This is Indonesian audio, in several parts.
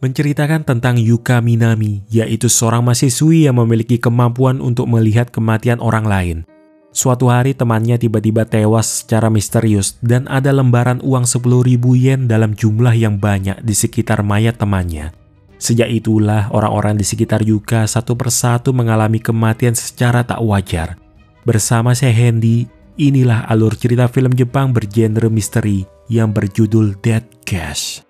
menceritakan tentang Yuka Minami, yaitu seorang mahasiswi yang memiliki kemampuan untuk melihat kematian orang lain. Suatu hari temannya tiba-tiba tewas secara misterius dan ada lembaran uang 10.000 yen dalam jumlah yang banyak di sekitar mayat temannya. Sejak itulah orang-orang di sekitar Yuka satu persatu mengalami kematian secara tak wajar. Bersama saya Hendy, inilah alur cerita film Jepang bergenre misteri yang berjudul Dead Cash.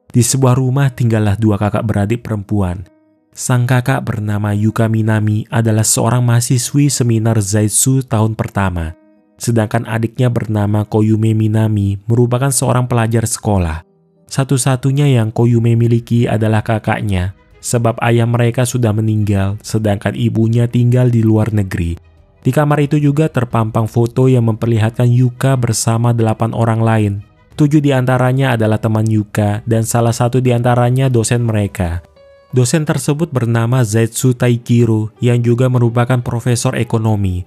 Di sebuah rumah tinggallah dua kakak beradik perempuan. Sang kakak bernama Yuka Minami adalah seorang mahasiswi seminar Zaitsu tahun pertama. Sedangkan adiknya bernama Koyume Minami merupakan seorang pelajar sekolah. Satu-satunya yang Koyume miliki adalah kakaknya, sebab ayah mereka sudah meninggal, sedangkan ibunya tinggal di luar negeri. Di kamar itu juga terpampang foto yang memperlihatkan Yuka bersama 8 orang lain. 7 diantaranya adalah teman Yuka dan salah satu diantaranya dosen mereka. Dosen tersebut bernama Zaitsu Taikiro yang juga merupakan profesor ekonomi.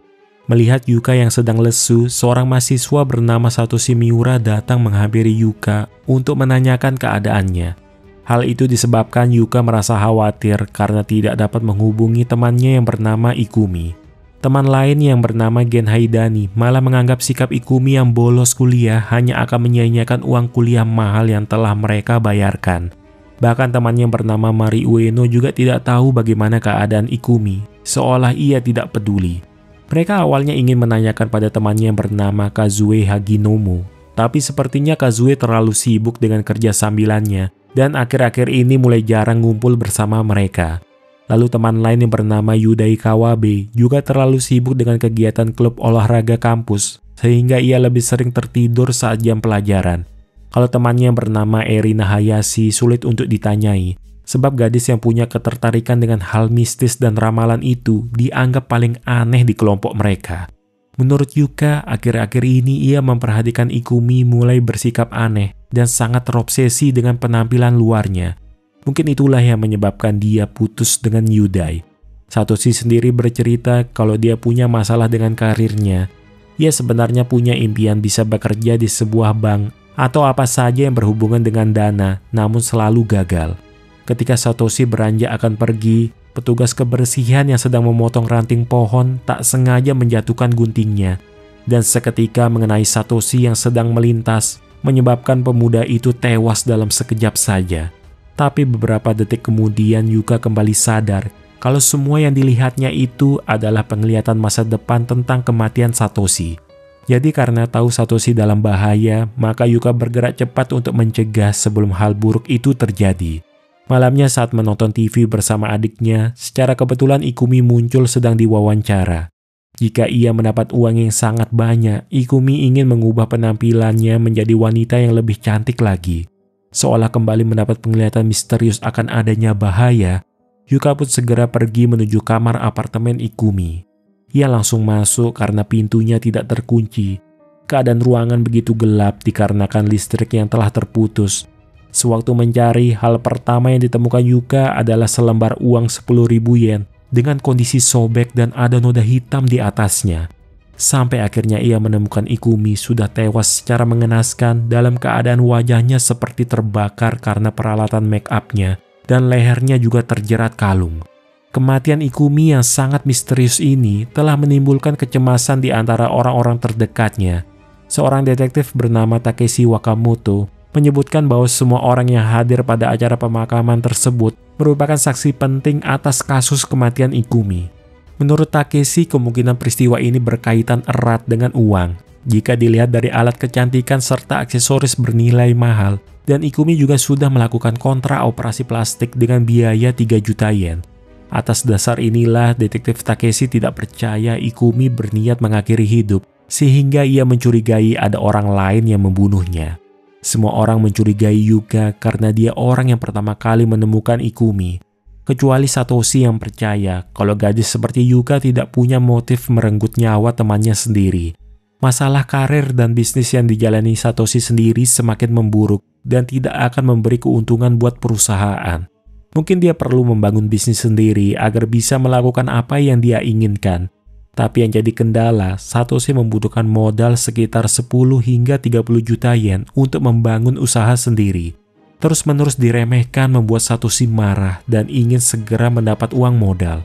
Melihat Yuka yang sedang lesu, seorang mahasiswa bernama Satoshi Miura datang menghampiri Yuka untuk menanyakan keadaannya. Hal itu disebabkan Yuka merasa khawatir karena tidak dapat menghubungi temannya yang bernama Ikumi. Teman lain yang bernama Gen Haidani malah menganggap sikap Ikumi yang bolos kuliah hanya akan menyia-nyiakan uang kuliah mahal yang telah mereka bayarkan. Bahkan temannya yang bernama Mari Ueno juga tidak tahu bagaimana keadaan Ikumi, seolah ia tidak peduli. Mereka awalnya ingin menanyakan pada temannya yang bernama Kazue Haginomo, tapi sepertinya Kazue terlalu sibuk dengan kerja sambilannya dan akhir-akhir ini mulai jarang ngumpul bersama mereka. Lalu teman lain yang bernama Yudai Kawabe juga terlalu sibuk dengan kegiatan klub olahraga kampus, sehingga ia lebih sering tertidur saat jam pelajaran. Kalau temannya yang bernama Erina Hayashi sulit untuk ditanyai, sebab gadis yang punya ketertarikan dengan hal mistis dan ramalan itu dianggap paling aneh di kelompok mereka. Menurut Yuka, akhir-akhir ini ia memperhatikan Ikumi mulai bersikap aneh dan sangat terobsesi dengan penampilan luarnya. Mungkin itulah yang menyebabkan dia putus dengan Yudai. Satoshi sendiri bercerita kalau dia punya masalah dengan karirnya. Ia sebenarnya punya impian bisa bekerja di sebuah bank atau apa saja yang berhubungan dengan dana, namun selalu gagal. Ketika Satoshi beranjak akan pergi, petugas kebersihan yang sedang memotong ranting pohon tak sengaja menjatuhkan guntingnya. Dan seketika mengenai Satoshi yang sedang melintas, menyebabkan pemuda itu tewas dalam sekejap saja. Tapi beberapa detik kemudian Yuka kembali sadar kalau semua yang dilihatnya itu adalah penglihatan masa depan tentang kematian Satoshi. Jadi karena tahu Satoshi dalam bahaya, maka Yuka bergerak cepat untuk mencegah sebelum hal buruk itu terjadi. Malamnya saat menonton TV bersama adiknya, secara kebetulan Ikumi muncul sedang diwawancara. Jika ia mendapat uang yang sangat banyak, Ikumi ingin mengubah penampilannya menjadi wanita yang lebih cantik lagi. Seolah kembali mendapat penglihatan misterius akan adanya bahaya, Yuka pun segera pergi menuju kamar apartemen Ikumi. Ia langsung masuk karena pintunya tidak terkunci. Keadaan ruangan begitu gelap dikarenakan listrik yang telah terputus. Sewaktu mencari, hal pertama yang ditemukan Yuka adalah selembar uang 10.000 yen dengan kondisi sobek dan ada noda hitam di atasnya. Sampai akhirnya ia menemukan Ikumi sudah tewas secara mengenaskan dalam keadaan wajahnya seperti terbakar karena peralatan make up-nya dan lehernya juga terjerat kalung. Kematian Ikumi yang sangat misterius ini telah menimbulkan kecemasan di antara orang-orang terdekatnya. Seorang detektif bernama Takeshi Wakamoto menyebutkan bahwa semua orang yang hadir pada acara pemakaman tersebut merupakan saksi penting atas kasus kematian Ikumi. Menurut Takeshi, kemungkinan peristiwa ini berkaitan erat dengan uang. Jika dilihat dari alat kecantikan serta aksesoris bernilai mahal, dan Ikumi juga sudah melakukan kontra operasi plastik dengan biaya 3 juta yen. Atas dasar inilah, detektif Takeshi tidak percaya Ikumi berniat mengakhiri hidup, sehingga ia mencurigai ada orang lain yang membunuhnya. Semua orang mencurigai Yuka karena dia orang yang pertama kali menemukan Ikumi. Kecuali Satoshi yang percaya kalau gadis seperti Yuka tidak punya motif merenggut nyawa temannya sendiri. Masalah karir dan bisnis yang dijalani Satoshi sendiri semakin memburuk dan tidak akan memberi keuntungan buat perusahaan. Mungkin dia perlu membangun bisnis sendiri agar bisa melakukan apa yang dia inginkan. Tapi yang jadi kendala, Satoshi membutuhkan modal sekitar 10 hingga 30 juta yen untuk membangun usaha sendiri. Terus-menerus diremehkan membuat Satoshi marah dan ingin segera mendapat uang modal.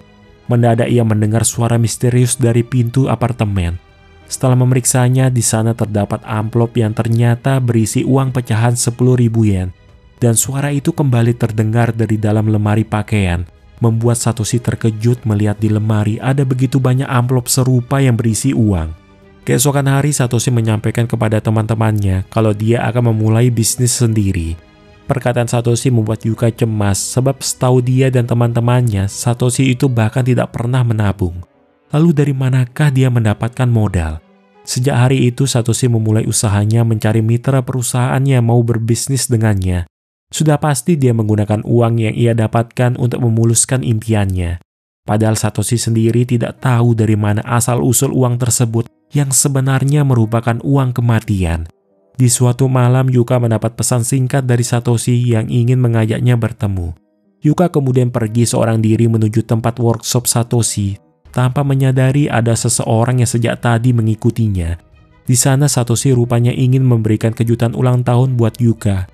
Mendadak ia mendengar suara misterius dari pintu apartemen. Setelah memeriksanya, di sana terdapat amplop yang ternyata berisi uang pecahan 10.000 yen. Dan suara itu kembali terdengar dari dalam lemari pakaian, membuat Satoshi terkejut melihat di lemari ada begitu banyak amplop serupa yang berisi uang. Keesokan hari, Satoshi menyampaikan kepada teman-temannya kalau dia akan memulai bisnis sendiri. Perkataan Satoshi membuat Yuka cemas sebab setahu dia dan teman-temannya, Satoshi itu bahkan tidak pernah menabung. Lalu dari manakah dia mendapatkan modal? Sejak hari itu, Satoshi memulai usahanya mencari mitra perusahaan yang mau berbisnis dengannya. Sudah pasti dia menggunakan uang yang ia dapatkan untuk memuluskan impiannya. Padahal Satoshi sendiri tidak tahu dari mana asal-usul uang tersebut yang sebenarnya merupakan uang kematian. Di suatu malam, Yuka mendapat pesan singkat dari Satoshi yang ingin mengajaknya bertemu. Yuka kemudian pergi seorang diri menuju tempat workshop Satoshi tanpa menyadari ada seseorang yang sejak tadi mengikutinya. Di sana Satoshi rupanya ingin memberikan kejutan ulang tahun buat Yuka.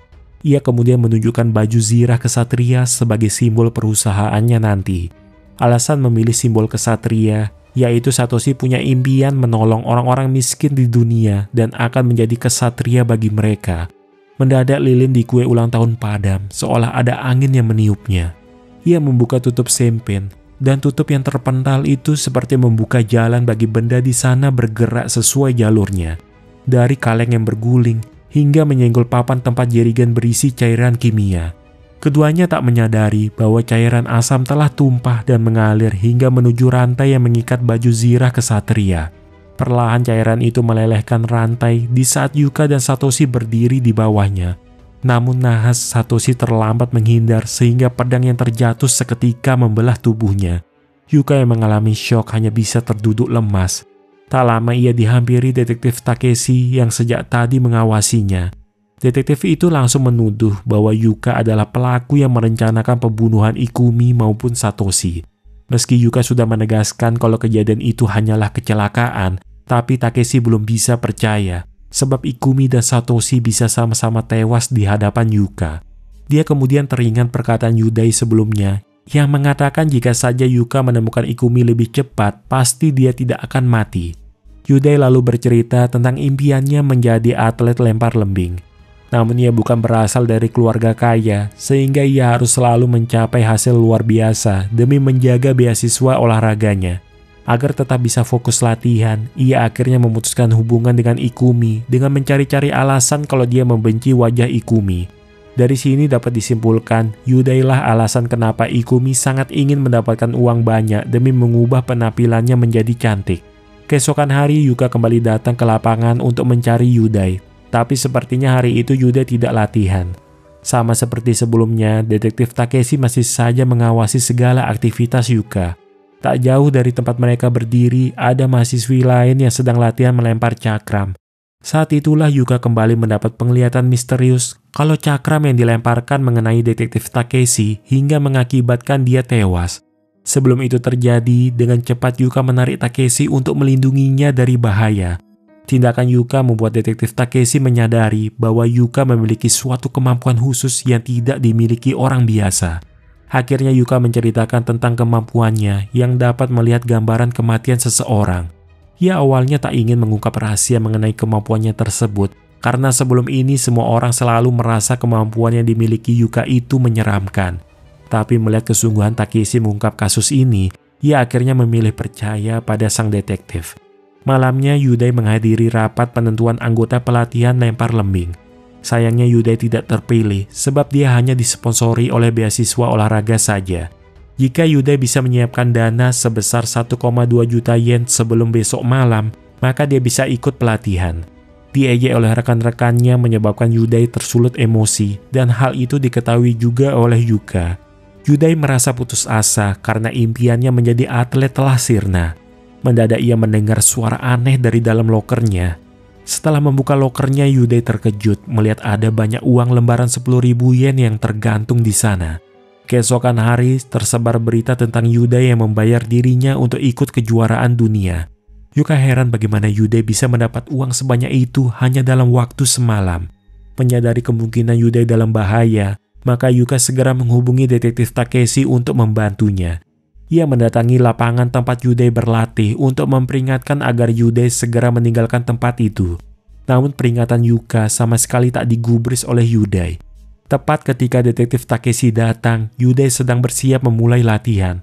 Ia kemudian menunjukkan baju zirah kesatria sebagai simbol perusahaannya nanti. Alasan memilih simbol kesatria, yaitu Satoshi punya impian menolong orang-orang miskin di dunia dan akan menjadi kesatria bagi mereka. Mendadak lilin di kue ulang tahun padam, seolah ada angin yang meniupnya. Ia membuka tutup sempen, dan tutup yang terpental itu seperti membuka jalan bagi benda di sana bergerak sesuai jalurnya. Dari kaleng yang berguling, hingga menyenggol papan tempat jerigen berisi cairan kimia. Keduanya tak menyadari bahwa cairan asam telah tumpah dan mengalir hingga menuju rantai yang mengikat baju zirah kesatria. Perlahan cairan itu melelehkan rantai di saat Yuka dan Satoshi berdiri di bawahnya. Namun nahas Satoshi terlambat menghindar sehingga pedang yang terjatuh seketika membelah tubuhnya. Yuka yang mengalami syok hanya bisa terduduk lemas. Tak lama ia dihampiri detektif Takeshi yang sejak tadi mengawasinya. Detektif itu langsung menuduh bahwa Yuka adalah pelaku yang merencanakan pembunuhan Ikumi maupun Satoshi. Meski Yuka sudah menegaskan kalau kejadian itu hanyalah kecelakaan, tapi Takeshi belum bisa percaya, sebab Ikumi dan Satoshi bisa sama-sama tewas di hadapan Yuka. Dia kemudian teringat perkataan Yudai sebelumnya, yang mengatakan jika saja Yuka menemukan Ikumi lebih cepat, pasti dia tidak akan mati. Yudai lalu bercerita tentang impiannya menjadi atlet lempar lembing. Namun ia bukan berasal dari keluarga kaya, sehingga ia harus selalu mencapai hasil luar biasa demi menjaga beasiswa olahraganya. Agar tetap bisa fokus latihan, ia akhirnya memutuskan hubungan dengan Ikumi dengan mencari-cari alasan kalau dia membenci wajah Ikumi. Dari sini dapat disimpulkan, Yudailah alasan kenapa Ikumi sangat ingin mendapatkan uang banyak demi mengubah penampilannya menjadi cantik. Keesokan hari, Yuka kembali datang ke lapangan untuk mencari Yudai. Tapi sepertinya hari itu Yudai tidak latihan. Sama seperti sebelumnya, detektif Takeshi masih saja mengawasi segala aktivitas Yuka. Tak jauh dari tempat mereka berdiri, ada mahasiswi lain yang sedang latihan melempar cakram. Saat itulah Yuka kembali mendapat penglihatan misterius kalau cakram yang dilemparkan mengenai detektif Takeshi hingga mengakibatkan dia tewas. Sebelum itu terjadi, dengan cepat Yuka menarik Takeshi untuk melindunginya dari bahaya. Tindakan Yuka membuat detektif Takeshi menyadari bahwa Yuka memiliki suatu kemampuan khusus yang tidak dimiliki orang biasa. Akhirnya Yuka menceritakan tentang kemampuannya yang dapat melihat gambaran kematian seseorang. Ia awalnya tak ingin mengungkap rahasia mengenai kemampuannya tersebut, karena sebelum ini semua orang selalu merasa kemampuan yang dimiliki Yuka itu menyeramkan. Tapi melihat kesungguhan Takeshi mengungkap kasus ini, ia akhirnya memilih percaya pada sang detektif. Malamnya Yudai menghadiri rapat penentuan anggota pelatihan lempar lembing. Sayangnya Yudai tidak terpilih sebab dia hanya disponsori oleh beasiswa olahraga saja. Jika Yudai bisa menyiapkan dana sebesar 1,2 juta yen sebelum besok malam, maka dia bisa ikut pelatihan. Diejek oleh rekan-rekannya menyebabkan Yudai tersulut emosi, dan hal itu diketahui juga oleh Yuka. Yudai merasa putus asa karena impiannya menjadi atlet telah sirna. Mendadak ia mendengar suara aneh dari dalam lokernya. Setelah membuka lokernya, Yudai terkejut melihat ada banyak uang lembaran 10.000 yen yang tergantung di sana. Keesokan hari, tersebar berita tentang Yuda yang membayar dirinya untuk ikut kejuaraan dunia. Yuka heran bagaimana Yuda bisa mendapat uang sebanyak itu hanya dalam waktu semalam. Menyadari kemungkinan Yuda dalam bahaya, maka Yuka segera menghubungi detektif Takeshi untuk membantunya. Ia mendatangi lapangan tempat Yuda berlatih untuk memperingatkan agar Yuda segera meninggalkan tempat itu. Namun peringatan Yuka sama sekali tak digubris oleh Yuda. Tepat ketika detektif Takeshi datang, Yuda sedang bersiap memulai latihan.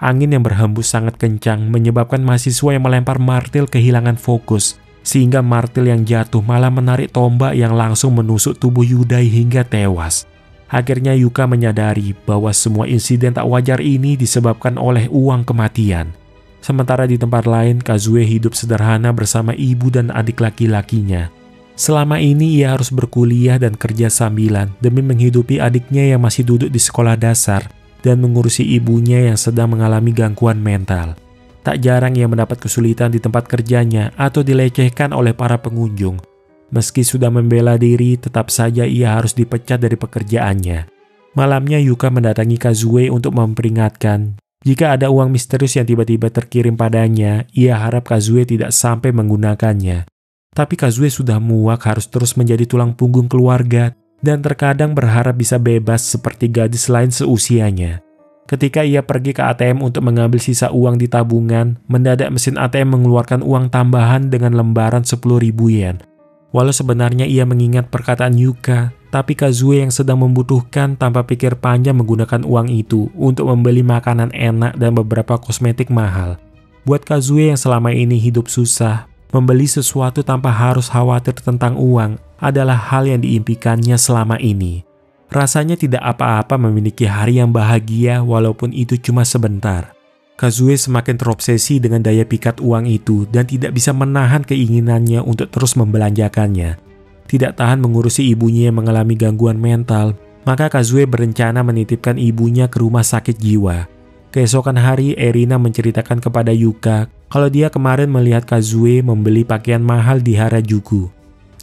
Angin yang berhembus sangat kencang menyebabkan mahasiswa yang melempar martil kehilangan fokus, sehingga martil yang jatuh malah menarik tombak yang langsung menusuk tubuh Yuda hingga tewas. Akhirnya Yuka menyadari bahwa semua insiden tak wajar ini disebabkan oleh uang kematian. Sementara di tempat lain, Kazue hidup sederhana bersama ibu dan adik laki-lakinya. Selama ini ia harus berkuliah dan kerja sambilan demi menghidupi adiknya yang masih duduk di sekolah dasar dan mengurusi ibunya yang sedang mengalami gangguan mental. Tak jarang ia mendapat kesulitan di tempat kerjanya atau dilecehkan oleh para pengunjung. Meski sudah membela diri, tetap saja ia harus dipecat dari pekerjaannya. Malamnya Yuka mendatangi Kazue untuk memperingatkan. Jika ada uang misterius yang tiba-tiba terkirim padanya, ia harap Kazue tidak sampai menggunakannya. Tapi Kazue sudah muak harus terus menjadi tulang punggung keluarga dan terkadang berharap bisa bebas seperti gadis lain seusianya. Ketika ia pergi ke ATM untuk mengambil sisa uang di tabungan, mendadak mesin ATM mengeluarkan uang tambahan dengan lembaran 10.000 yen. Walau sebenarnya ia mengingat perkataan Yuka, tapi Kazue yang sedang membutuhkan tanpa pikir panjang menggunakan uang itu untuk membeli makanan enak dan beberapa kosmetik mahal. Buat Kazue yang selama ini hidup susah, membeli sesuatu tanpa harus khawatir tentang uang adalah hal yang diimpikannya selama ini. Rasanya tidak apa-apa memiliki hari yang bahagia walaupun itu cuma sebentar. Kazue semakin terobsesi dengan daya pikat uang itu dan tidak bisa menahan keinginannya untuk terus membelanjakannya. Tidak tahan mengurusi ibunya yang mengalami gangguan mental, maka Kazue berencana menitipkan ibunya ke rumah sakit jiwa. Keesokan hari, Erina menceritakan kepada Yuka kalau dia kemarin melihat Kazue membeli pakaian mahal di Harajuku.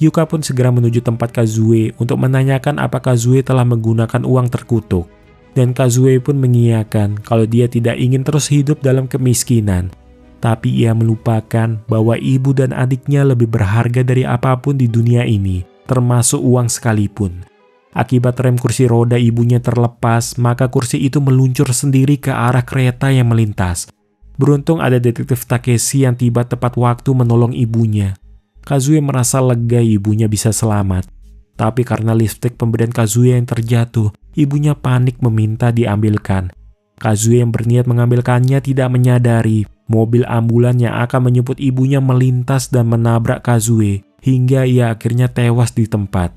Yuka pun segera menuju tempat Kazue untuk menanyakan apakah Kazue telah menggunakan uang terkutuk. Dan Kazue pun mengiyakan kalau dia tidak ingin terus hidup dalam kemiskinan. Tapi ia melupakan bahwa ibu dan adiknya lebih berharga dari apapun di dunia ini, termasuk uang sekalipun. Akibat rem kursi roda ibunya terlepas, maka kursi itu meluncur sendiri ke arah kereta yang melintas. Beruntung ada detektif Takeshi yang tiba tepat waktu menolong ibunya. Kazue merasa lega ibunya bisa selamat. Tapi karena lipstik pemberian Kazue yang terjatuh, ibunya panik meminta diambilkan. Kazue yang berniat mengambilkannya tidak menyadari mobil ambulan yang akan menjemput ibunya melintas dan menabrak Kazue hingga ia akhirnya tewas di tempat.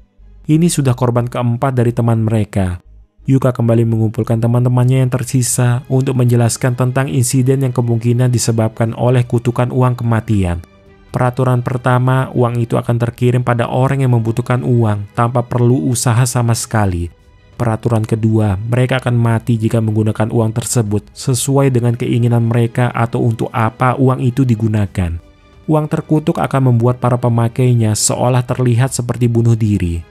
Ini sudah korban keempat dari teman mereka. Yuka kembali mengumpulkan teman-temannya yang tersisa untuk menjelaskan tentang insiden yang kemungkinan disebabkan oleh kutukan uang kematian. Peraturan pertama, uang itu akan terkirim pada orang yang membutuhkan uang tanpa perlu usaha sama sekali. Peraturan kedua, mereka akan mati jika menggunakan uang tersebut sesuai dengan keinginan mereka atau untuk apa uang itu digunakan. Uang terkutuk akan membuat para pemakainya seolah terlihat seperti bunuh diri.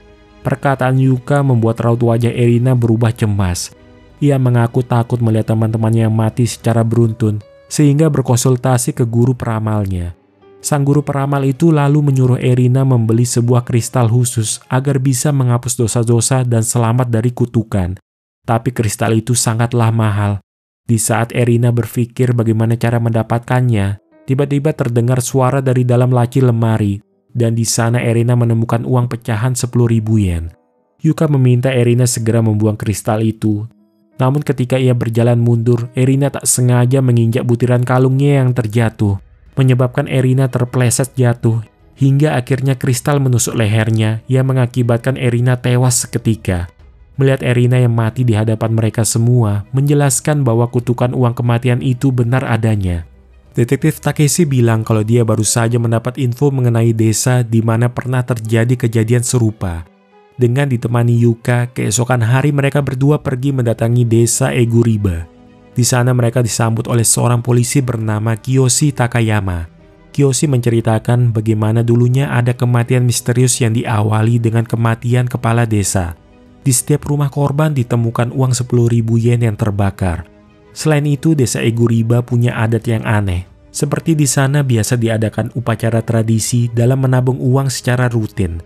Perkataan Yuka membuat raut wajah Erina berubah cemas. Ia mengaku takut melihat teman-temannya yang mati secara beruntun, sehingga berkonsultasi ke guru peramalnya. Sang guru peramal itu lalu menyuruh Erina membeli sebuah kristal khusus agar bisa menghapus dosa-dosa dan selamat dari kutukan. Tapi kristal itu sangatlah mahal. Di saat Erina berpikir bagaimana cara mendapatkannya, tiba-tiba terdengar suara dari dalam laci lemari, dan di sana Erina menemukan uang pecahan 10.000 yen. Yuka meminta Erina segera membuang kristal itu. Namun ketika ia berjalan mundur, Erina tak sengaja menginjak butiran kalungnya yang terjatuh, menyebabkan Erina terpleset jatuh, hingga akhirnya kristal menusuk lehernya yang mengakibatkan Erina tewas seketika. Melihat Erina yang mati di hadapan mereka semua, menjelaskan bahwa kutukan uang kematian itu benar adanya. Detektif Takeshi bilang kalau dia baru saja mendapat info mengenai desa di mana pernah terjadi kejadian serupa. Dengan ditemani Yuka, keesokan hari mereka berdua pergi mendatangi desa Eguriba. Di sana mereka disambut oleh seorang polisi bernama Kiyoshi Takayama. Kiyoshi menceritakan bagaimana dulunya ada kematian misterius yang diawali dengan kematian kepala desa. Di setiap rumah korban ditemukan uang 10.000 yen yang terbakar. Selain itu, desa Eguriba punya adat yang aneh. Seperti di sana biasa diadakan upacara tradisi dalam menabung uang secara rutin.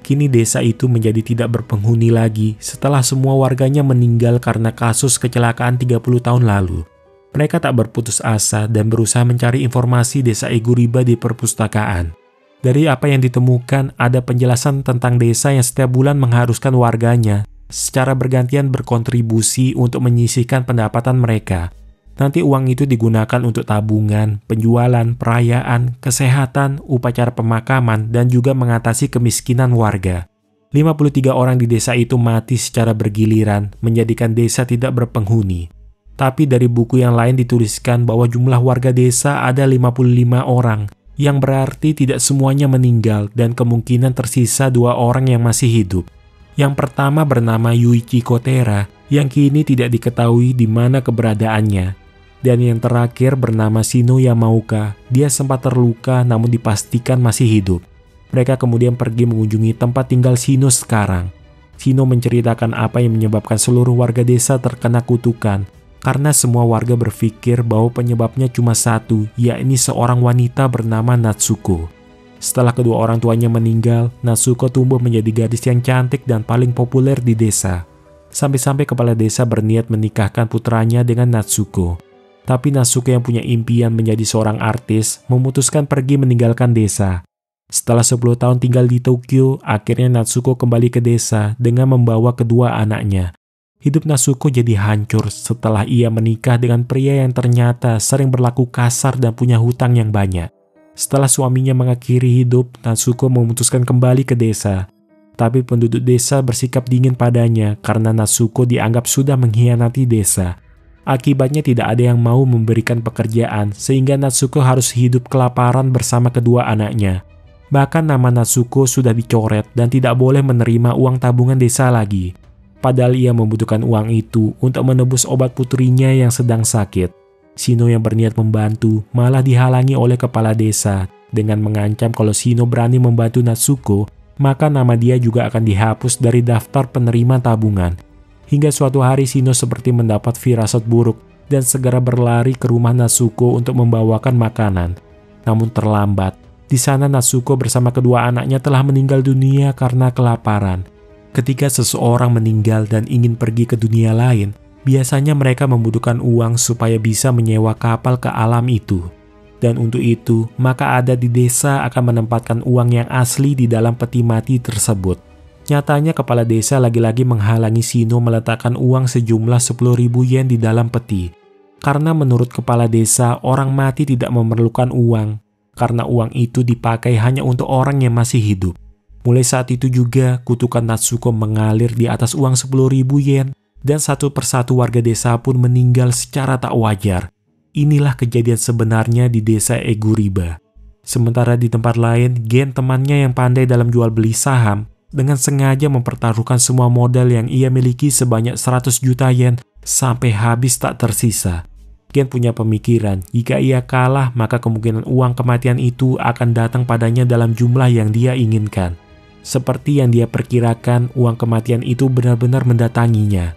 Kini desa itu menjadi tidak berpenghuni lagi setelah semua warganya meninggal karena kasus kecelakaan 30 tahun lalu. Mereka tak berputus asa dan berusaha mencari informasi desa Eguriba di perpustakaan. Dari apa yang ditemukan, ada penjelasan tentang desa yang setiap bulan mengharuskan warganya secara bergantian berkontribusi untuk menyisihkan pendapatan mereka. Nanti uang itu digunakan untuk tabungan, penjualan, perayaan, kesehatan, upacara pemakaman, dan juga mengatasi kemiskinan warga. 53 orang di desa itu mati secara bergiliran, menjadikan desa tidak berpenghuni. Tapi dari buku yang lain dituliskan bahwa jumlah warga desa ada 55 orang, yang berarti tidak semuanya meninggal dan kemungkinan tersisa 2 orang yang masih hidup. Yang pertama bernama Yuichi Kotera, yang kini tidak diketahui di mana keberadaannya. Dan yang terakhir bernama Shino Yamaoka, dia sempat terluka namun dipastikan masih hidup. Mereka kemudian pergi mengunjungi tempat tinggal Shino sekarang. Shino menceritakan apa yang menyebabkan seluruh warga desa terkena kutukan, karena semua warga berpikir bahwa penyebabnya cuma satu, yakni seorang wanita bernama Natsuko. Setelah kedua orang tuanya meninggal, Natsuko tumbuh menjadi gadis yang cantik dan paling populer di desa. Sampai-sampai kepala desa berniat menikahkan putranya dengan Natsuko. Tapi Natsuko yang punya impian menjadi seorang artis memutuskan pergi meninggalkan desa. Setelah 10 tahun tinggal di Tokyo, akhirnya Natsuko kembali ke desa dengan membawa kedua anaknya. Hidup Natsuko jadi hancur setelah ia menikah dengan pria yang ternyata sering berlaku kasar dan punya hutang yang banyak. Setelah suaminya mengakhiri hidup, Natsuko memutuskan kembali ke desa. Tapi penduduk desa bersikap dingin padanya karena Natsuko dianggap sudah mengkhianati desa. Akibatnya tidak ada yang mau memberikan pekerjaan sehingga Natsuko harus hidup kelaparan bersama kedua anaknya. Bahkan nama Natsuko sudah dicoret dan tidak boleh menerima uang tabungan desa lagi. Padahal ia membutuhkan uang itu untuk menebus obat putrinya yang sedang sakit. Shino yang berniat membantu malah dihalangi oleh kepala desa dengan mengancam kalau Shino berani membantu Natsuko, maka nama dia juga akan dihapus dari daftar penerima tabungan. Hingga suatu hari Shino seperti mendapat firasat buruk dan segera berlari ke rumah Natsuko untuk membawakan makanan. Namun terlambat. Di sana Natsuko bersama kedua anaknya telah meninggal dunia karena kelaparan. Ketika seseorang meninggal dan ingin pergi ke dunia lain, biasanya mereka membutuhkan uang supaya bisa menyewa kapal ke alam itu. Dan untuk itu, maka adat di desa akan menempatkan uang yang asli di dalam peti mati tersebut. Nyatanya kepala desa lagi-lagi menghalangi Shino meletakkan uang sejumlah 10.000 yen di dalam peti. Karena menurut kepala desa, orang mati tidak memerlukan uang, karena uang itu dipakai hanya untuk orang yang masih hidup. Mulai saat itu juga, kutukan Natsuko mengalir di atas uang 10.000 yen, dan satu persatu warga desa pun meninggal secara tak wajar. Inilah kejadian sebenarnya di desa Eguriba. Sementara di tempat lain, Gen temannya yang pandai dalam jual beli saham, dengan sengaja mempertaruhkan semua modal yang ia miliki sebanyak 100 juta yen sampai habis tak tersisa. Gen punya pemikiran, jika ia kalah maka kemungkinan uang kematian itu akan datang padanya dalam jumlah yang dia inginkan. Seperti yang dia perkirakan, uang kematian itu benar-benar mendatanginya.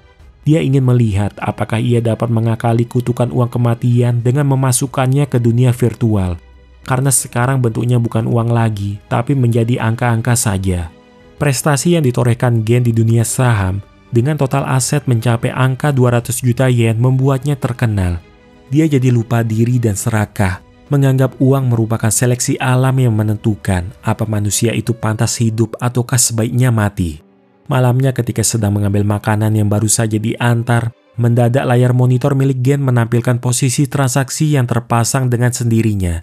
Dia ingin melihat apakah ia dapat mengakali kutukan uang kematian dengan memasukkannya ke dunia virtual. Karena sekarang bentuknya bukan uang lagi, tapi menjadi angka-angka saja. Prestasi yang ditorehkan Gen di dunia saham dengan total aset mencapai angka 200 juta yen membuatnya terkenal. Dia jadi lupa diri dan serakah, menganggap uang merupakan seleksi alam yang menentukan apa manusia itu pantas hidup ataukah sebaiknya mati. Malamnya ketika sedang mengambil makanan yang baru saja diantar, mendadak layar monitor milik Gen menampilkan posisi transaksi yang terpasang dengan sendirinya.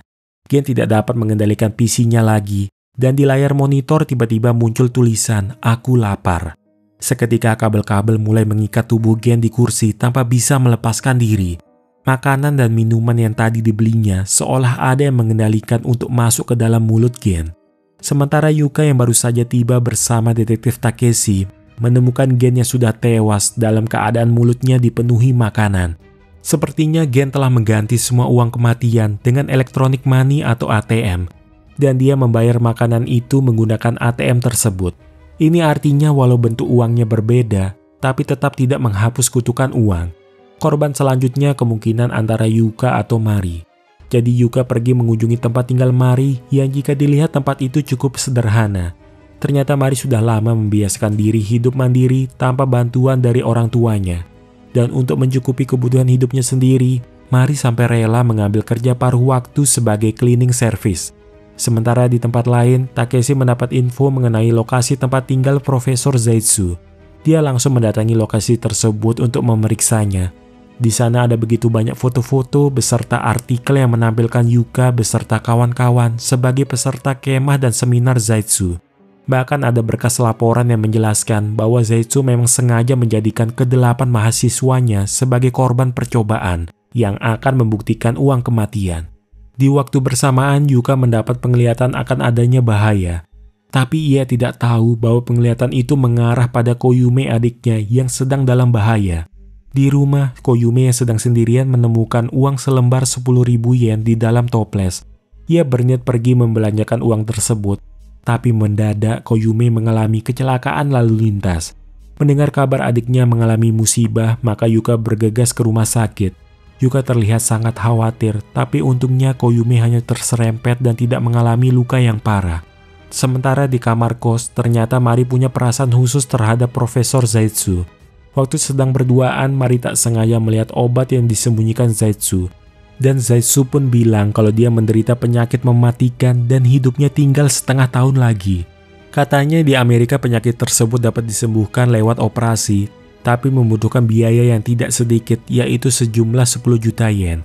Gen tidak dapat mengendalikan PC-nya lagi. Dan di layar monitor tiba-tiba muncul tulisan, "Aku lapar." Seketika kabel-kabel mulai mengikat tubuh Gen di kursi tanpa bisa melepaskan diri. Makanan dan minuman yang tadi dibelinya seolah ada yang mengendalikan untuk masuk ke dalam mulut Gen. Sementara Yuka yang baru saja tiba bersama detektif Takeshi menemukan Gen yang sudah tewas dalam keadaan mulutnya dipenuhi makanan. Sepertinya Gen telah mengganti semua uang kematian dengan electronic money atau ATM. Dan dia membayar makanan itu menggunakan ATM tersebut. Ini artinya walau bentuk uangnya berbeda, tapi tetap tidak menghapus kutukan uang. Korban selanjutnya kemungkinan antara Yuka atau Mari. Jadi Yuka pergi mengunjungi tempat tinggal Mari yang jika dilihat tempat itu cukup sederhana. Ternyata Mari sudah lama membiasakan diri hidup mandiri tanpa bantuan dari orang tuanya. Dan untuk mencukupi kebutuhan hidupnya sendiri, Mari sampai rela mengambil kerja paruh waktu sebagai cleaning service. Sementara di tempat lain, Takeshi mendapat info mengenai lokasi tempat tinggal Profesor Zaitsu. Dia langsung mendatangi lokasi tersebut untuk memeriksanya. Di sana ada begitu banyak foto-foto beserta artikel yang menampilkan Yuka beserta kawan-kawan sebagai peserta kemah dan seminar Zaitsu. Bahkan ada berkas laporan yang menjelaskan bahwa Zaitsu memang sengaja menjadikan ke-8 mahasiswanya sebagai korban percobaan yang akan membuktikan uang kematian. Di waktu bersamaan, Yuka mendapat penglihatan akan adanya bahaya. Tapi ia tidak tahu bahwa penglihatan itu mengarah pada Koyume adiknya yang sedang dalam bahaya. Di rumah, Koyume yang sedang sendirian menemukan uang selembar 10.000 yen di dalam toples. Ia berniat pergi membelanjakan uang tersebut. Tapi mendadak Koyume mengalami kecelakaan lalu lintas. Mendengar kabar adiknya mengalami musibah, maka Yuka bergegas ke rumah sakit. Yuka terlihat sangat khawatir, tapi untungnya Koyume hanya terserempet dan tidak mengalami luka yang parah. Sementara di kamar kos, ternyata Mari punya perasaan khusus terhadap Profesor Zaitsu. Waktu sedang berduaan, Mari tak sengaja melihat obat yang disembunyikan Zaitsu. Dan Zaitsu pun bilang kalau dia menderita penyakit mematikan dan hidupnya tinggal setengah tahun lagi. Katanya di Amerika penyakit tersebut dapat disembuhkan lewat operasi, tapi membutuhkan biaya yang tidak sedikit, yaitu sejumlah 10 juta yen.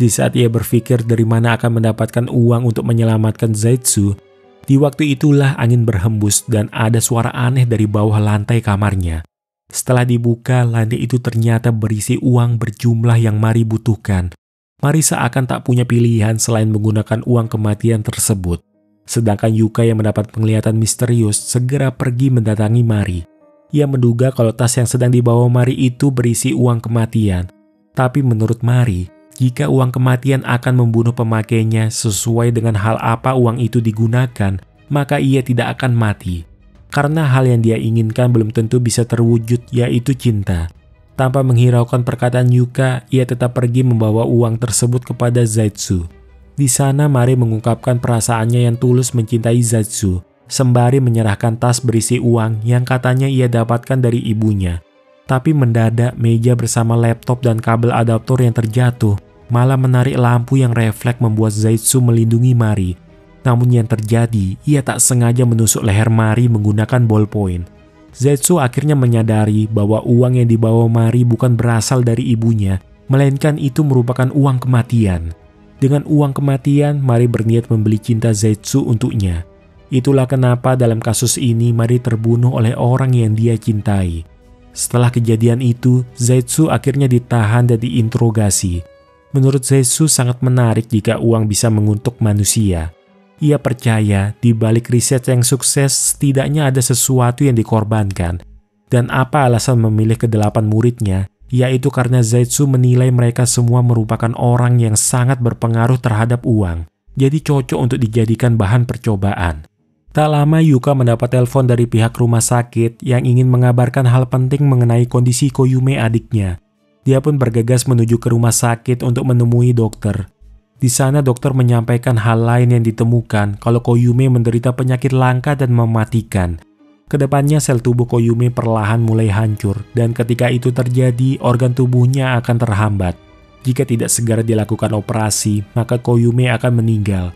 Di saat ia berpikir dari mana akan mendapatkan uang untuk menyelamatkan Zaitsu, di waktu itulah angin berhembus dan ada suara aneh dari bawah lantai kamarnya. Setelah dibuka, lantai itu ternyata berisi uang berjumlah yang Mari butuhkan. Mari seakan tak punya pilihan selain menggunakan uang kematian tersebut. Sedangkan Yuka yang mendapat penglihatan misterius segera pergi mendatangi Mari. Ia menduga kalau tas yang sedang dibawa Mari itu berisi uang kematian. Tapi menurut Mari, jika uang kematian akan membunuh pemakainya sesuai dengan hal apa uang itu digunakan, maka ia tidak akan mati. Karena hal yang dia inginkan belum tentu bisa terwujud, yaitu cinta. Tanpa menghiraukan perkataan Yuka, ia tetap pergi membawa uang tersebut kepada Zaitsu. Di sana Mari mengungkapkan perasaannya yang tulus mencintai Zaitsu, sembari menyerahkan tas berisi uang yang katanya ia dapatkan dari ibunya. Tapi mendadak meja bersama laptop dan kabel adaptor yang terjatuh malah menarik lampu yang refleks membuat Zaitsu melindungi Mari. Namun yang terjadi, ia tak sengaja menusuk leher Mari menggunakan ballpoint. Zaitsu akhirnya menyadari bahwa uang yang dibawa Mari bukan berasal dari ibunya, melainkan itu merupakan uang kematian. Dengan uang kematian, Mari berniat membeli cinta Zaitsu untuknya. Itulah kenapa dalam kasus ini Mari terbunuh oleh orang yang dia cintai. Setelah kejadian itu, Zaitsu akhirnya ditahan dan diinterogasi. Menurut Zaitsu sangat menarik jika uang bisa mengutuk manusia. Ia percaya di balik riset yang sukses setidaknya ada sesuatu yang dikorbankan. Dan apa alasan memilih ke-8 muridnya, yaitu karena Zaitsu menilai mereka semua merupakan orang yang sangat berpengaruh terhadap uang. Jadi cocok untuk dijadikan bahan percobaan. Tak lama Yuka mendapat telepon dari pihak rumah sakit yang ingin mengabarkan hal penting mengenai kondisi Koyume adiknya. Dia pun bergegas menuju ke rumah sakit untuk menemui dokter. Di sana dokter menyampaikan hal lain yang ditemukan kalau Koyume menderita penyakit langka dan mematikan. Kedepannya sel tubuh Koyume perlahan mulai hancur dan ketika itu terjadi organ tubuhnya akan terhambat. Jika tidak segera dilakukan operasi, maka Koyume akan meninggal.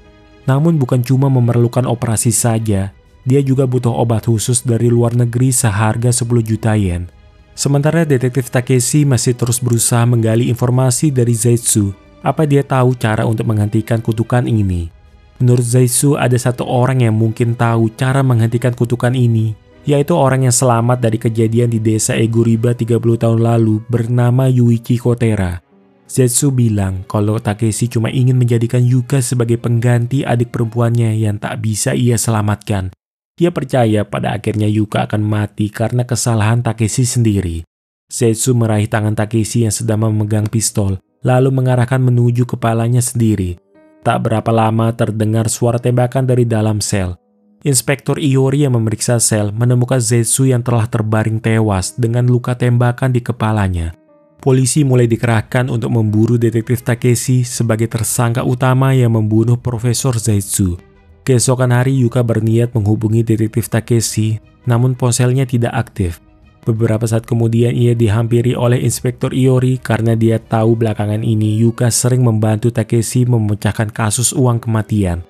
Namun bukan cuma memerlukan operasi saja, dia juga butuh obat khusus dari luar negeri seharga 10 juta yen. Sementara detektif Takeshi masih terus berusaha menggali informasi dari Zaitsu, apa dia tahu cara untuk menghentikan kutukan ini. Menurut Zaitsu ada satu orang yang mungkin tahu cara menghentikan kutukan ini, yaitu orang yang selamat dari kejadian di desa Eguriba 30 tahun lalu bernama Yuichi Kotera. Zaitsu bilang kalau Takeshi cuma ingin menjadikan Yuka sebagai pengganti adik perempuannya yang tak bisa ia selamatkan. Ia percaya pada akhirnya Yuka akan mati karena kesalahan Takeshi sendiri. Zaitsu meraih tangan Takeshi yang sedang memegang pistol, lalu mengarahkan menuju kepalanya sendiri. Tak berapa lama terdengar suara tembakan dari dalam sel. Inspektur Iori yang memeriksa sel menemukan Zetsu yang telah terbaring tewas dengan luka tembakan di kepalanya. Polisi mulai dikerahkan untuk memburu detektif Takeshi sebagai tersangka utama yang membunuh Profesor Zetsu. Keesokan hari Yuka berniat menghubungi detektif Takeshi, namun ponselnya tidak aktif. Beberapa saat kemudian ia dihampiri oleh Inspektur Iori karena dia tahu belakangan ini Yuka sering membantu Takeshi memecahkan kasus uang kematian.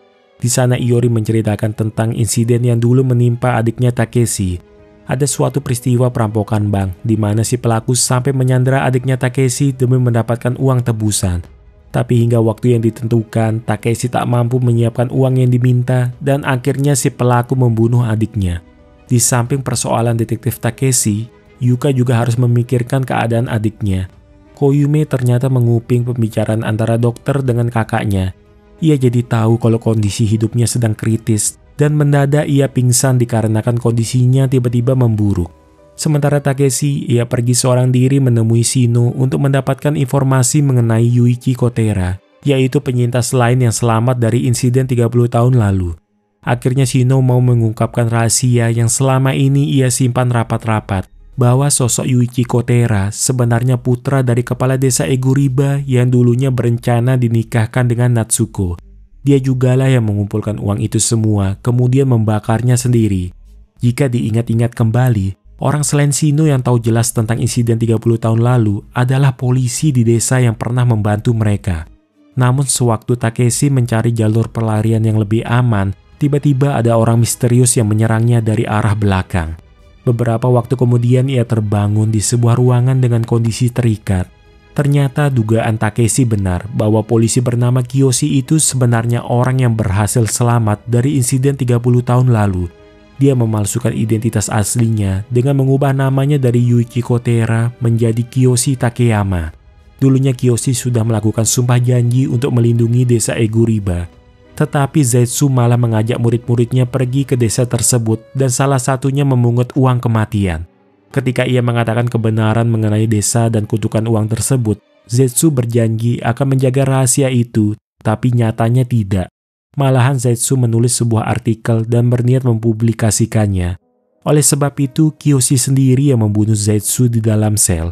Di sana Iori menceritakan tentang insiden yang dulu menimpa adiknya Takeshi. Ada suatu peristiwa perampokan bank di mana si pelaku sampai menyandera adiknya Takeshi demi mendapatkan uang tebusan. Tapi hingga waktu yang ditentukan, Takeshi tak mampu menyiapkan uang yang diminta dan akhirnya si pelaku membunuh adiknya. Di samping persoalan detektif Takeshi, Yuka juga harus memikirkan keadaan adiknya. Koyume ternyata menguping pembicaraan antara dokter dengan kakaknya. Ia jadi tahu kalau kondisi hidupnya sedang kritis dan mendadak ia pingsan dikarenakan kondisinya tiba-tiba memburuk. Sementara Takeshi, ia pergi seorang diri menemui Shino untuk mendapatkan informasi mengenai Yuichi Kotera, yaitu penyintas lain yang selamat dari insiden 30 tahun lalu. Akhirnya Shino mau mengungkapkan rahasia yang selama ini ia simpan rapat-rapat, bahwa sosok Yuichi Kotera sebenarnya putra dari kepala desa Eguriba yang dulunya berencana dinikahkan dengan Natsuko. Dia jugalah yang mengumpulkan uang itu semua, kemudian membakarnya sendiri. Jika diingat-ingat kembali, orang selain Shino yang tahu jelas tentang insiden 30 tahun lalu adalah polisi di desa yang pernah membantu mereka. Namun sewaktu Takeshi mencari jalur pelarian yang lebih aman, tiba-tiba ada orang misterius yang menyerangnya dari arah belakang. Beberapa waktu kemudian ia terbangun di sebuah ruangan dengan kondisi terikat. Ternyata dugaan Takeshi benar bahwa polisi bernama Kiyoshi itu sebenarnya orang yang berhasil selamat dari insiden 30 tahun lalu. Dia memalsukan identitas aslinya dengan mengubah namanya dari Yuichi Kotera menjadi Kiyoshi Takeyama. Dulunya Kiyoshi sudah melakukan sumpah janji untuk melindungi desa Eguriba. Tetapi Zetsu malah mengajak murid-muridnya pergi ke desa tersebut dan salah satunya memungut uang kematian. Ketika ia mengatakan kebenaran mengenai desa dan kutukan uang tersebut, Zetsu berjanji akan menjaga rahasia itu, tapi nyatanya tidak. Malahan Zetsu menulis sebuah artikel dan berniat mempublikasikannya. Oleh sebab itu, Kiyoshi sendiri yang membunuh Zetsu di dalam sel.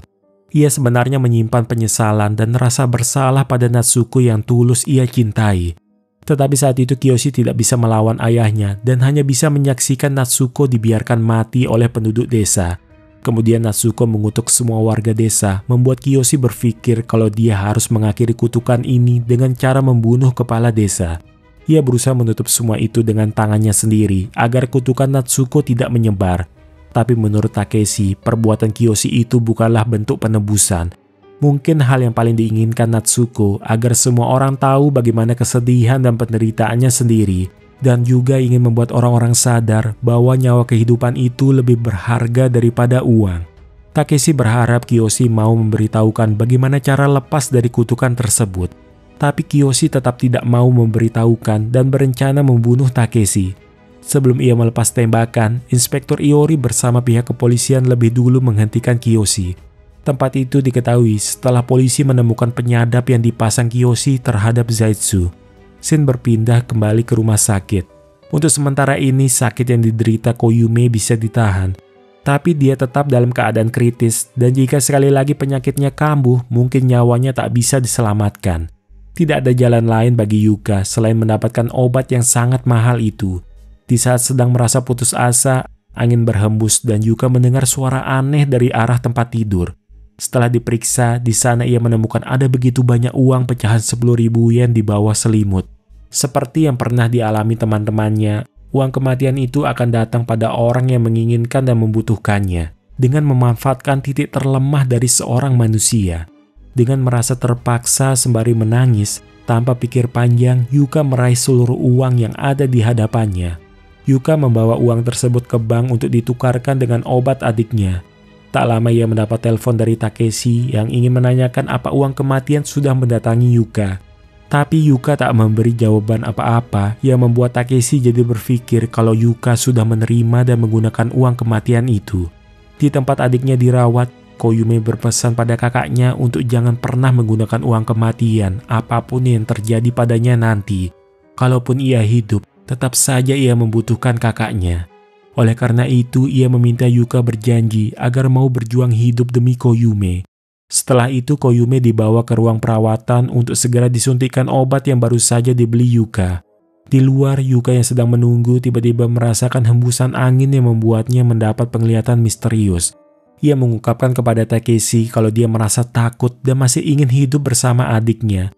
Ia sebenarnya menyimpan penyesalan dan rasa bersalah pada Natsuko yang tulus ia cintai. Tetapi saat itu Kiyoshi tidak bisa melawan ayahnya dan hanya bisa menyaksikan Natsuko dibiarkan mati oleh penduduk desa. Kemudian Natsuko mengutuk semua warga desa, membuat Kiyoshi berpikir kalau dia harus mengakhiri kutukan ini dengan cara membunuh kepala desa. Ia berusaha menutup semua itu dengan tangannya sendiri agar kutukan Natsuko tidak menyebar. Tapi menurut Takeshi, perbuatan Kiyoshi itu bukanlah bentuk penebusan. Mungkin hal yang paling diinginkan Natsuko agar semua orang tahu bagaimana kesedihan dan penderitaannya sendiri, dan juga ingin membuat orang-orang sadar bahwa nyawa kehidupan itu lebih berharga daripada uang. Takeshi berharap Kiyoshi mau memberitahukan bagaimana cara lepas dari kutukan tersebut. Tapi Kiyoshi tetap tidak mau memberitahukan dan berencana membunuh Takeshi. Sebelum ia melepas tembakan, Inspektur Iori bersama pihak kepolisian lebih dulu menghentikan Kiyoshi. Tempat itu diketahui setelah polisi menemukan penyadap yang dipasang Kiyoshi terhadap Zetsu. Shin berpindah kembali ke rumah sakit. Untuk sementara ini sakit yang diderita Koyume bisa ditahan. Tapi dia tetap dalam keadaan kritis dan jika sekali lagi penyakitnya kambuh, mungkin nyawanya tak bisa diselamatkan. Tidak ada jalan lain bagi Yuka selain mendapatkan obat yang sangat mahal itu. Di saat sedang merasa putus asa, angin berhembus dan Yuka mendengar suara aneh dari arah tempat tidur. Setelah diperiksa, di sana ia menemukan ada begitu banyak uang pecahan 10.000 yen di bawah selimut. Seperti yang pernah dialami teman-temannya, uang kematian itu akan datang pada orang yang menginginkan dan membutuhkannya, dengan memanfaatkan titik terlemah dari seorang manusia. Dengan merasa terpaksa sembari menangis, tanpa pikir panjang, Yuka meraih seluruh uang yang ada di hadapannya. Yuka membawa uang tersebut ke bank untuk ditukarkan dengan obat adiknya. Tak lama ia mendapat telepon dari Takeshi yang ingin menanyakan apa uang kematian sudah mendatangi Yuka. Tapi Yuka tak memberi jawaban apa-apa yang membuat Takeshi jadi berpikir kalau Yuka sudah menerima dan menggunakan uang kematian itu. Di tempat adiknya dirawat, Koyume berpesan pada kakaknya untuk jangan pernah menggunakan uang kematian apapun yang terjadi padanya nanti. Kalaupun ia hidup, Tetap saja ia membutuhkan kakaknya. Oleh karena itu, ia meminta Yuka berjanji agar mau berjuang hidup demi Koyume. Setelah itu, Koyume dibawa ke ruang perawatan untuk segera disuntikkan obat yang baru saja dibeli Yuka. Di luar, Yuka yang sedang menunggu tiba-tiba merasakan hembusan angin yang membuatnya mendapat penglihatan misterius. Ia mengungkapkan kepada Takeshi kalau dia merasa takut dan masih ingin hidup bersama adiknya.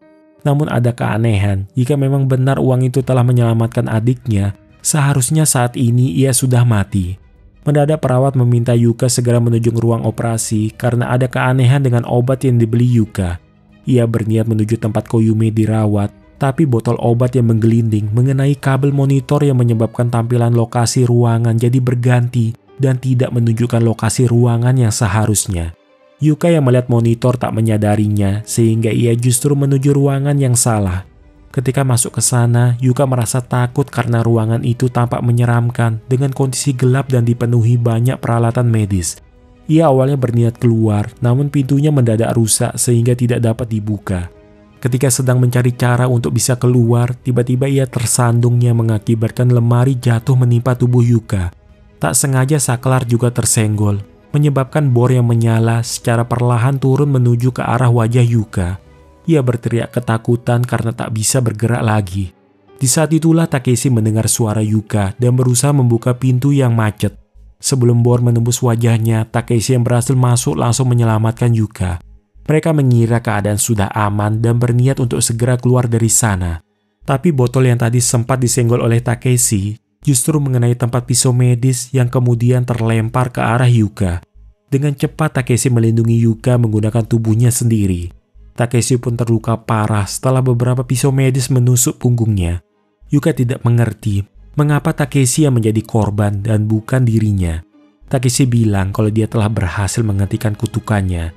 Namun ada keanehan, jika memang benar uang itu telah menyelamatkan adiknya, seharusnya saat ini ia sudah mati. Mendadak perawat meminta Yuka segera menuju ruang operasi karena ada keanehan dengan obat yang dibeli Yuka. Ia berniat menuju tempat Koyume dirawat, tapi botol obat yang menggelinding mengenai kabel monitor yang menyebabkan tampilan lokasi ruangan jadi berganti dan tidak menunjukkan lokasi ruangan yang seharusnya. Yuka yang melihat monitor tak menyadarinya sehingga ia justru menuju ruangan yang salah. Ketika masuk ke sana, Yuka merasa takut karena ruangan itu tampak menyeramkan dengan kondisi gelap dan dipenuhi banyak peralatan medis. Ia awalnya berniat keluar, namun pintunya mendadak rusak sehingga tidak dapat dibuka. Ketika sedang mencari cara untuk bisa keluar, tiba-tiba ia tersandung yang mengakibatkan lemari jatuh menimpa tubuh Yuka. Tak sengaja saklar juga tersenggol, menyebabkan bor yang menyala secara perlahan turun menuju ke arah wajah Yuka. Ia berteriak ketakutan karena tak bisa bergerak lagi. Di saat itulah Takeshi mendengar suara Yuka dan berusaha membuka pintu yang macet. Sebelum bor menembus wajahnya, Takeshi yang berhasil masuk langsung menyelamatkan Yuka. Mereka mengira keadaan sudah aman dan berniat untuk segera keluar dari sana. Tapi botol yang tadi sempat disenggol oleh Takeshi justru mengenai tempat pisau medis yang kemudian terlempar ke arah Yuka. Dengan cepat Takeshi melindungi Yuka menggunakan tubuhnya sendiri. Takeshi pun terluka parah setelah beberapa pisau medis menusuk punggungnya. Yuka tidak mengerti mengapa Takeshi yang menjadi korban dan bukan dirinya. Takeshi bilang kalau dia telah berhasil menghentikan kutukannya.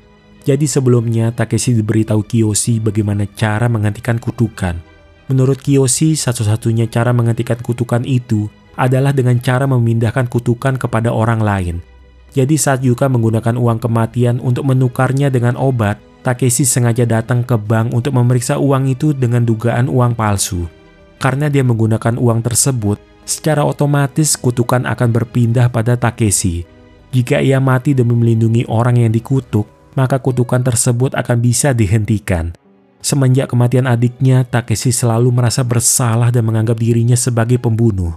Jadi sebelumnya Takeshi diberitahu Kiyoshi bagaimana cara menghentikan kutukan. Menurut Kiyoshi, satu-satunya cara menghentikan kutukan itu adalah dengan cara memindahkan kutukan kepada orang lain. Jadi saat Yuka menggunakan uang kematian untuk menukarnya dengan obat, Takeshi sengaja datang ke bank untuk memeriksa uang itu dengan dugaan uang palsu. Karena dia menggunakan uang tersebut, secara otomatis kutukan akan berpindah pada Takeshi. Jika ia mati demi melindungi orang yang dikutuk, maka kutukan tersebut akan bisa dihentikan. Semenjak kematian adiknya, Takeshi selalu merasa bersalah dan menganggap dirinya sebagai pembunuh.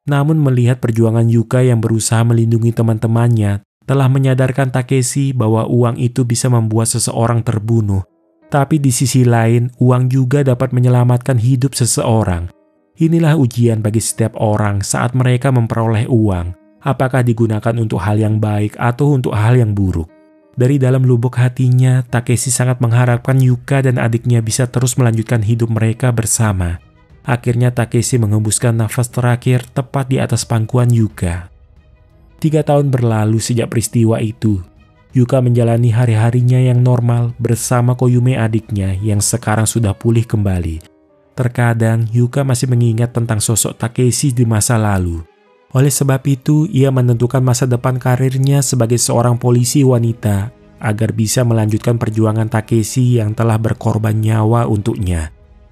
Namun melihat perjuangan Yuka yang berusaha melindungi teman-temannya, telah menyadarkan Takeshi bahwa uang itu bisa membuat seseorang terbunuh. Tapi di sisi lain, uang juga dapat menyelamatkan hidup seseorang. Inilah ujian bagi setiap orang saat mereka memperoleh uang. Apakah digunakan untuk hal yang baik atau untuk hal yang buruk? Dari dalam lubuk hatinya, Takeshi sangat mengharapkan Yuka dan adiknya bisa terus melanjutkan hidup mereka bersama. Akhirnya Takeshi mengembuskan nafas terakhir tepat di atas pangkuan Yuka. 3 tahun berlalu sejak peristiwa itu. Yuka menjalani hari-harinya yang normal bersama Koyume adiknya yang sekarang sudah pulih kembali. Terkadang Yuka masih mengingat tentang sosok Takeshi di masa lalu. Oleh sebab itu, ia menentukan masa depan karirnya sebagai seorang polisi wanita agar bisa melanjutkan perjuangan Takeshi yang telah berkorban nyawa untuknya.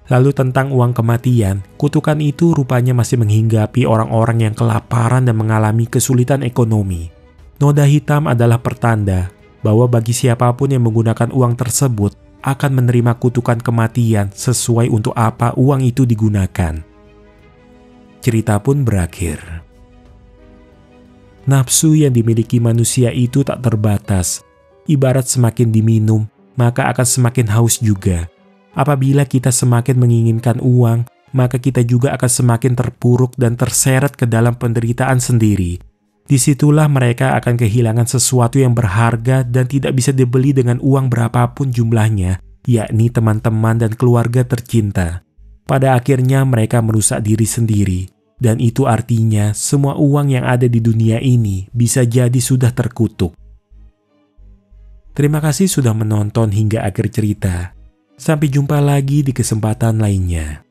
Lalu tentang uang kematian, kutukan itu rupanya masih menghinggapi orang-orang yang kelaparan dan mengalami kesulitan ekonomi. Noda hitam adalah pertanda bahwa bagi siapapun yang menggunakan uang tersebut akan menerima kutukan kematian sesuai untuk apa uang itu digunakan. Cerita pun berakhir. Nafsu yang dimiliki manusia itu tak terbatas. Ibarat semakin diminum, maka akan semakin haus juga. Apabila kita semakin menginginkan uang, maka kita juga akan semakin terpuruk dan terseret ke dalam penderitaan sendiri. Disitulah mereka akan kehilangan sesuatu yang berharga dan tidak bisa dibeli dengan uang berapapun jumlahnya, yakni teman-teman dan keluarga tercinta. Pada akhirnya mereka merusak diri sendiri. Dan itu artinya semua uang yang ada di dunia ini bisa jadi sudah terkutuk. Terima kasih sudah menonton hingga akhir cerita. Sampai jumpa lagi di kesempatan lainnya.